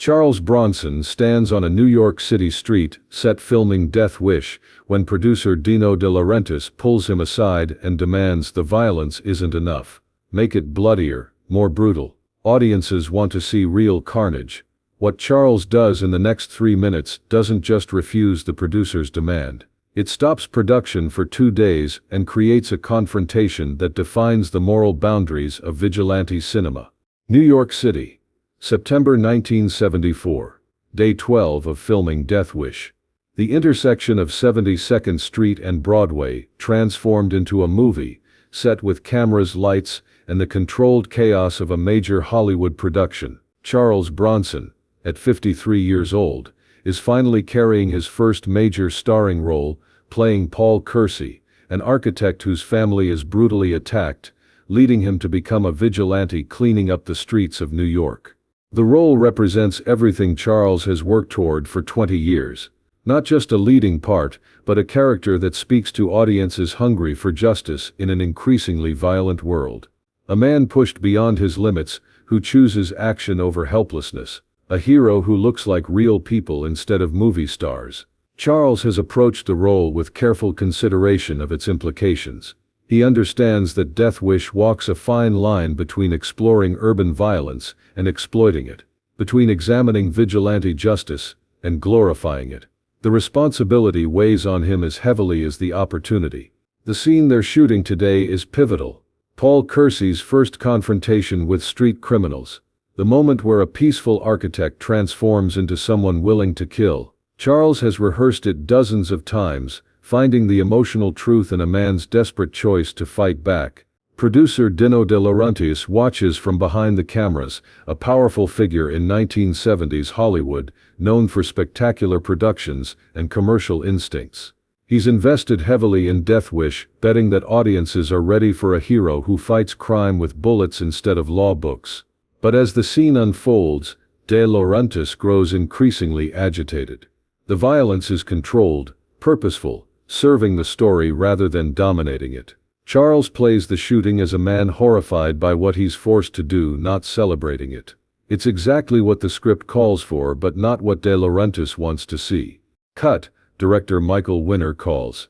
Charles Bronson stands on a New York City street set filming Death Wish when producer Dino De Laurentiis pulls him aside and demands the violence isn't enough. Make it bloodier, more brutal. Audiences want to see real carnage. What Charles does in the next 3 minutes doesn't just refuse the producer's demand. It stops production for 2 days and creates a confrontation that defines the moral boundaries of vigilante cinema. New York City, September 1974. Day 12 of filming Death Wish. The intersection of 72nd Street and Broadway transformed into a movie, set with cameras, lights, and the controlled chaos of a major Hollywood production. Charles Bronson, at 53 years old, is finally carrying his first major starring role, playing Paul Kersey, an architect whose family is brutally attacked, leading him to become a vigilante cleaning up the streets of New York. The role represents everything Charles has worked toward for 20 years. Not just a leading part, but a character that speaks to audiences hungry for justice in an increasingly violent world. A man pushed beyond his limits, who chooses action over helplessness. A hero who looks like real people instead of movie stars. Charles has approached the role with careful consideration of its implications. He understands that Death Wish walks a fine line between exploring urban violence and exploiting it, between examining vigilante justice and glorifying it. The responsibility weighs on him as heavily as the opportunity. The scene they're shooting today is pivotal. Paul Kersey's first confrontation with street criminals. The moment where a peaceful architect transforms into someone willing to kill. Charles has rehearsed it dozens of times, finding the emotional truth in a man's desperate choice to fight back. Producer Dino De Laurentiis watches from behind the cameras, a powerful figure in 1970s Hollywood, known for spectacular productions and commercial instincts. He's invested heavily in Death Wish, betting that audiences are ready for a hero who fights crime with bullets instead of law books. But as the scene unfolds, De Laurentiis grows increasingly agitated. The violence is controlled, purposeful, serving the story rather than dominating it. Charles plays the shooting as a man horrified by what he's forced to do, not celebrating it. It's exactly what the script calls for, but not what De Laurentiis wants to see. Cut, director Michael Winner calls.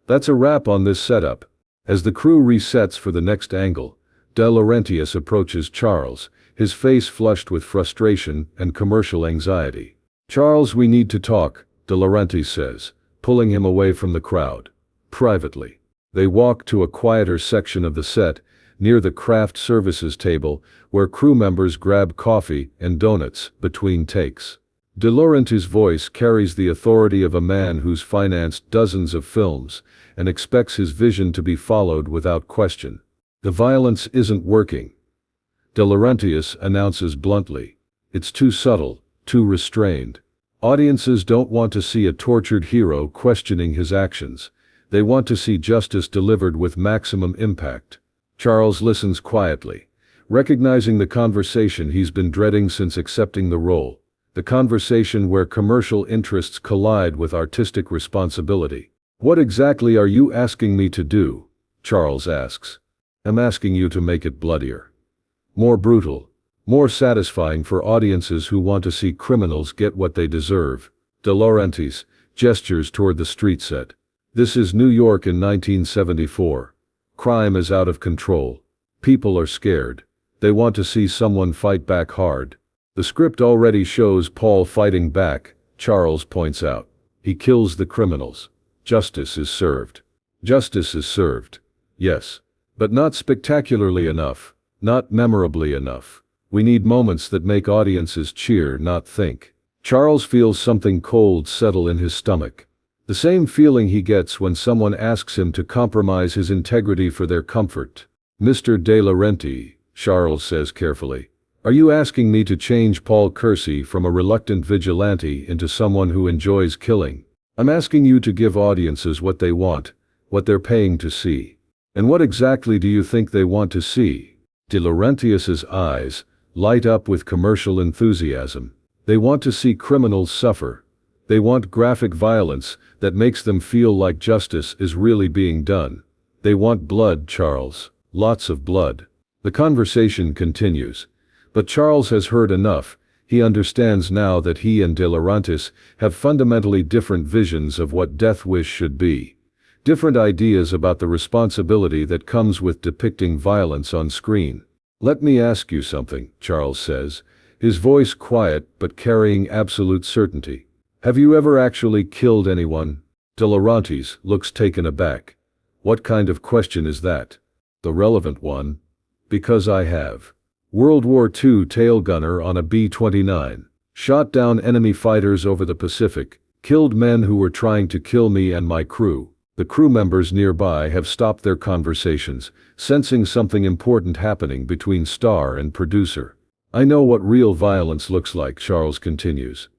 That's a wrap on this setup. As the crew resets for the next angle, De Laurentiis approaches Charles, his face flushed with frustration and commercial anxiety. "Charles, we need to talk," De Laurentiis says, pulling him away from the crowd. Privately, they walk to a quieter section of the set, near the craft services table, where crew members grab coffee and donuts between takes. De Laurentiis' voice carries the authority of a man who's financed dozens of films and expects his vision to be followed without question. "The violence isn't working," De Laurentiis announces bluntly. "It's too subtle, too restrained. Audiences don't want to see a tortured hero questioning his actions. They want to see justice delivered with maximum impact." Charles listens quietly, recognizing the conversation he's been dreading since accepting the role. The conversation where commercial interests collide with artistic responsibility. "What exactly are you asking me to do?" Charles asks. "I'm asking you to make it bloodier. More brutal. More satisfying for audiences who want to see criminals get what they deserve." De Laurentiis gestures toward the street set. "This is New York in 1974. Crime is out of control. People are scared. They want to see someone fight back hard. The script already shows Paul fighting back," Charles points out. "He kills the criminals. Justice is served. Justice is served. Yes. But not spectacularly enough. Not memorably enough. We need moments that make audiences cheer, not think." Charles feels something cold settle in his stomach. The same feeling he gets when someone asks him to compromise his integrity for their comfort. "Mr. De Laurentiis," Charles says carefully, "are you asking me to change Paul Kersey from a reluctant vigilante into someone who enjoys killing? I'm asking you to give audiences what they want, what they're paying to see. And what exactly do you think they want to see?" De Laurentiis' eyes light up with commercial enthusiasm. They want to see criminals suffer. They want graphic violence that makes them feel like justice is really being done. They want blood, Charles. Lots of blood. The conversation continues. But Charles has heard enough. He understands now that he and De Laurentiis have fundamentally different visions of what Death Wish should be. Different ideas about the responsibility that comes with depicting violence on screen. "Let me ask you something," Charles says, his voice quiet but carrying absolute certainty. "Have you ever actually killed anyone?" De Laurentiis looks taken aback. "What kind of question is that?" "The relevant one. Because I have. World War II tail gunner on a B-29. Shot down enemy fighters over the Pacific, killed men who were trying to kill me and my crew. The crew members nearby have stopped their conversations, sensing something important happening between star and producer. I know what real violence looks like," Charles continues.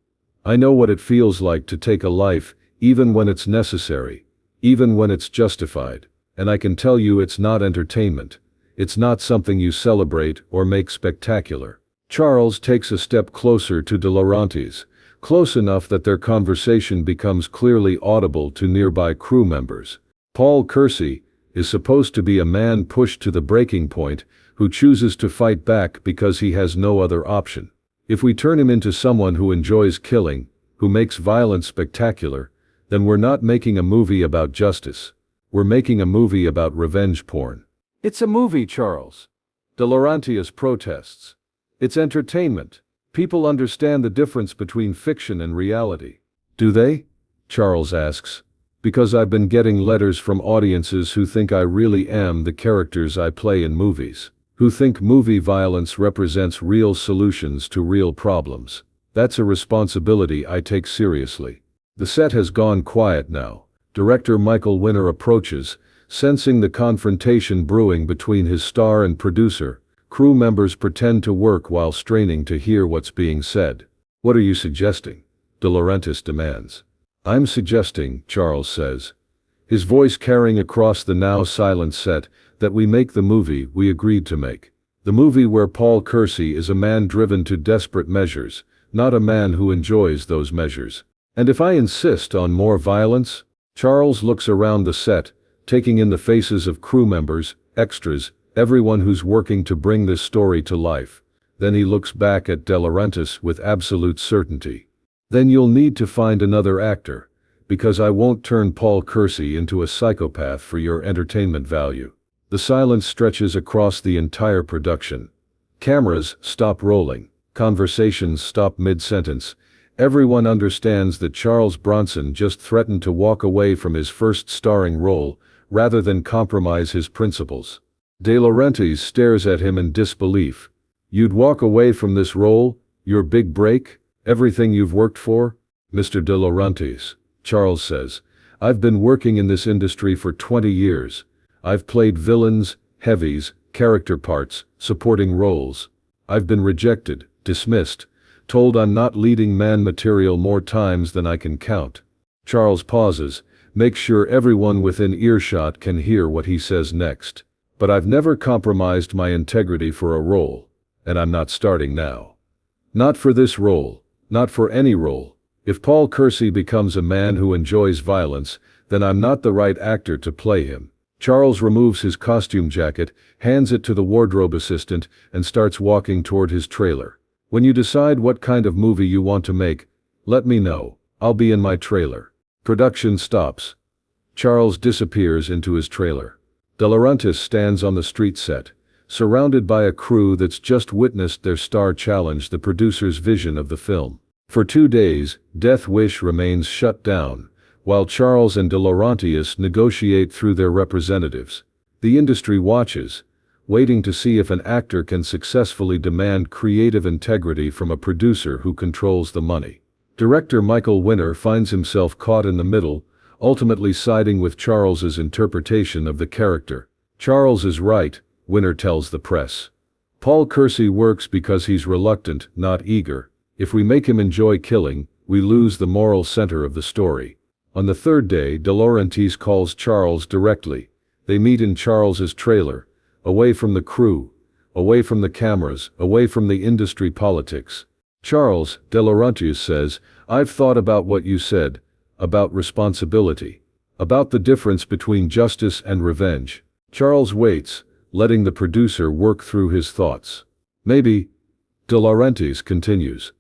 "I know what it feels like to take a life, even when it's necessary, even when it's justified, and I can tell you it's not entertainment. It's not something you celebrate or make spectacular." Charles takes a step closer to De Laurentiis, close enough that their conversation becomes clearly audible to nearby crew members. "Paul Kersey is supposed to be a man pushed to the breaking point, who chooses to fight back because he has no other option. If we turn him into someone who enjoys killing, who makes violence spectacular, then we're not making a movie about justice. We're making a movie about revenge porn." "It's a movie, Charles." De Laurentiis protests. "It's entertainment. People understand the difference between fiction and reality." "Do they?" Charles asks. "Because I've been getting letters from audiences who think I really am the characters I play in movies, who think movie violence represents real solutions to real problems. That's a responsibility I take seriously." The set has gone quiet now. Director Michael Winner approaches, sensing the confrontation brewing between his star and producer. Crew members pretend to work while straining to hear what's being said. "What are you suggesting?" De Laurentiis demands. "I'm suggesting," Charles says, his voice carrying across the now silent set, "that we make the movie we agreed to make. The movie where Paul Kersey is a man driven to desperate measures, not a man who enjoys those measures. And if I insist on more violence?" Charles looks around the set, taking in the faces of crew members, extras, everyone who's working to bring this story to life. Then he looks back at De Laurentiis with absolute certainty. "Then you'll need to find another actor, because I won't turn Paul Kersey into a psychopath for your entertainment value." The silence stretches across the entire production. Cameras stop rolling. Conversations stop mid-sentence. Everyone understands that Charles Bronson just threatened to walk away from his first starring role, rather than compromise his principles. De Laurentiis stares at him in disbelief. "You'd walk away from this role? Your big break? Everything you've worked for?" "Mr. De Laurentiis," Charles says, "I've been working in this industry for 20 years. I've played villains, heavies, character parts, supporting roles. I've been rejected, dismissed, told I'm not leading man material more times than I can count." Charles pauses, makes sure everyone within earshot can hear what he says next. "But I've never compromised my integrity for a role, and I'm not starting now. Not for this role, not for any role. If Paul Kersey becomes a man who enjoys violence, then I'm not the right actor to play him." Charles removes his costume jacket, hands it to the wardrobe assistant, and starts walking toward his trailer. "When you decide what kind of movie you want to make, let me know. I'll be in my trailer." Production stops. Charles disappears into his trailer. De Laurentiis stands on the street set, surrounded by a crew that's just witnessed their star challenge the producer's vision of the film. For 2 days, Death Wish remains shut down, while Charles and De Laurentiis negotiate through their representatives. The industry watches, waiting to see if an actor can successfully demand creative integrity from a producer who controls the money. Director Michael Winner finds himself caught in the middle, ultimately siding with Charles's interpretation of the character. "Charles is right," Winner tells the press. "Paul Kersey works because he's reluctant, not eager. If we make him enjoy killing, we lose the moral center of the story." On the 3rd day, De Laurentiis calls Charles directly. They meet in Charles's trailer, away from the crew, away from the cameras, away from the industry politics. "Charles," De Laurentiis says, "I've thought about what you said, about responsibility, about the difference between justice and revenge." Charles waits, letting the producer work through his thoughts. "Maybe," De Laurentiis continues,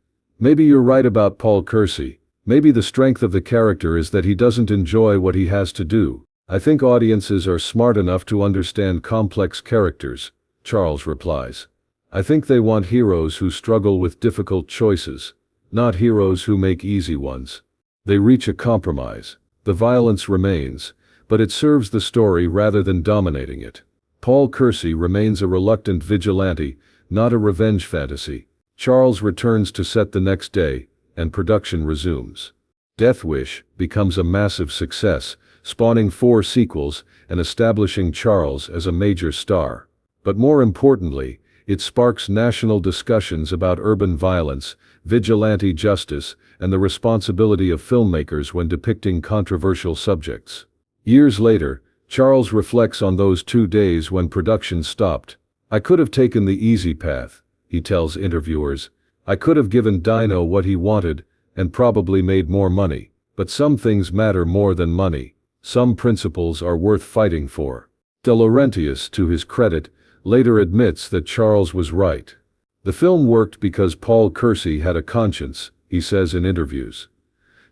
Maybe you're right about Paul Kersey. Maybe the strength of the character is that he doesn't enjoy what he has to do. I think audiences are smart enough to understand complex characters, Charles replies. I think they want heroes who struggle with difficult choices, not heroes who make easy ones. They reach a compromise. The violence remains, but it serves the story rather than dominating it. Paul Kersey remains a reluctant vigilante, not a revenge fantasy. Charles returns to set the next day, and production resumes. Death Wish becomes a massive success, spawning 4 sequels and establishing Charles as a major star. But more importantly, it sparks national discussions about urban violence, vigilante justice, and the responsibility of filmmakers when depicting controversial subjects. Years later, Charles reflects on those 2 days when production stopped. I could have taken the easy path, he tells interviewers. I could have given Dino what he wanted, and probably made more money. But some things matter more than money. Some principles are worth fighting for. De Laurentiis, to his credit, later admits that Charles was right. The film worked because Paul Kersey had a conscience, he says in interviews.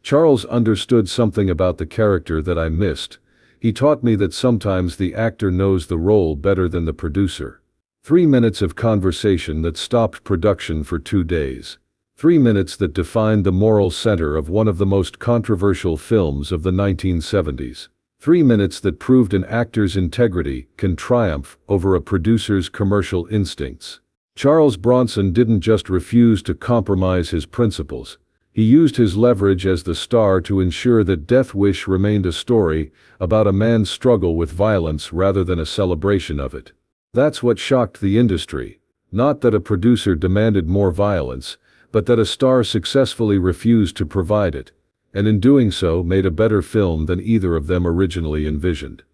Charles understood something about the character that I missed. He taught me that sometimes the actor knows the role better than the producer. 3 minutes of conversation that stopped production for 2 days. 3 minutes that defined the moral center of one of the most controversial films of the 1970s. 3 minutes that proved an actor's integrity can triumph over a producer's commercial instincts. Charles Bronson didn't just refuse to compromise his principles. He used his leverage as the star to ensure that Death Wish remained a story about a man's struggle with violence rather than a celebration of it. That's what shocked the industry. Not that a producer demanded more violence, but that a star successfully refused to provide it, and in doing so made a better film than either of them originally envisioned.